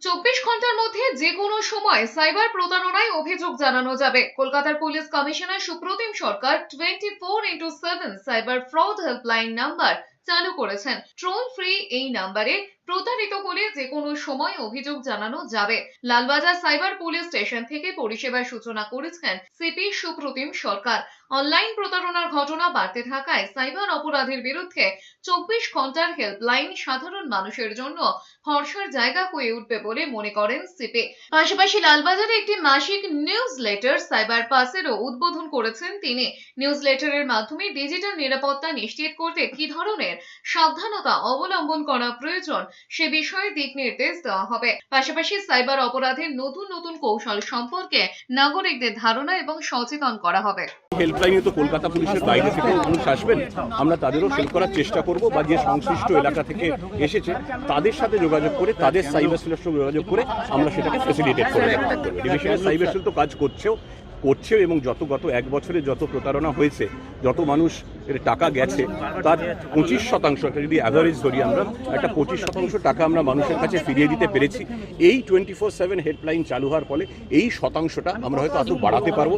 24 ঘন্টার মধ্যে যে কোনো সময় সাইবার প্রতারণায় অভিযোগ জানানো যাবে। কলকাতার পুলিশ কমিশনার সুপ্রতিম সরকার 24x7 cyber fraud helpline number চালু করেছেন। টোল ফ্রি এই নাম্বারে প্রতারিত হলে যে কোনো সময় অভিযোগ জানানো যাবে। লালবাজার সাইবার পুলিশ স্টেশন থেকে পরিষেবার সূচনা করেছেন সিপি সুপ্রতিম সরকার। অনলাইন প্রতারণার ঘটনা বাড়তে থাকায় সাইবার অপরাধের বিরুদ্ধে 24 ঘন্টার হেল্পলাইন সাধারণ মানুষের জন্য ভরসার জায়গা হয়ে উঠবে বলে মনে করেন সিপি। পাশাপাশি লালবাজারে একটি মাসিক নিউজ লেটার সাইবার পাসেরও উদ্বোধন করেছেন তিনি। নিউজ লেটারের মাধ্যমে ডিজিটাল নিরাপত্তা নিশ্চিত করতে কি ধরনের সাবধানতা অবলম্বন করা প্রয়োজন সে বিষয়ে দিক নির্দেশ দেওয়া হবে। পাশাপাশি সাইবার অপরাধের নতুন নতুন কৌশল সম্পর্কে নাগরিকদের ধারণা এবং সচেতন করা হবে। হেল্পলাইনে তো কলকাতা পুলিশের বাইরে থেকে মানুষ আসবেন, আমরা তাদেরও হেল্প করার চেষ্টা করব, বা যে সংশ্লিষ্ট এলাকা থেকে এসেছে তাদের সাথে যোগাযোগ করে, তাদের সাইবার সেলের সঙ্গে যোগাযোগ করে আমরা সেটাকে ফ্যাসিলিটেট করে দেবো। ডিভিশনের সাইবার সেল তো কাজ করছেও এবং গত 1 বছরে যত প্রতারণা হয়েছে, যত মানুষ এর টাকা গেছে, তার 25% একটা যদি অ্যাভারেজ ধরি আমরা, একটা 25% টাকা আমরা মানুষের কাছে ফিরিয়ে দিতে পেরেছি। এই 24/7 হেল্পলাইন চালু হওয়ার ফলে এই শতাংশটা আমরা হয়তো আরও বাড়াতে পারবো।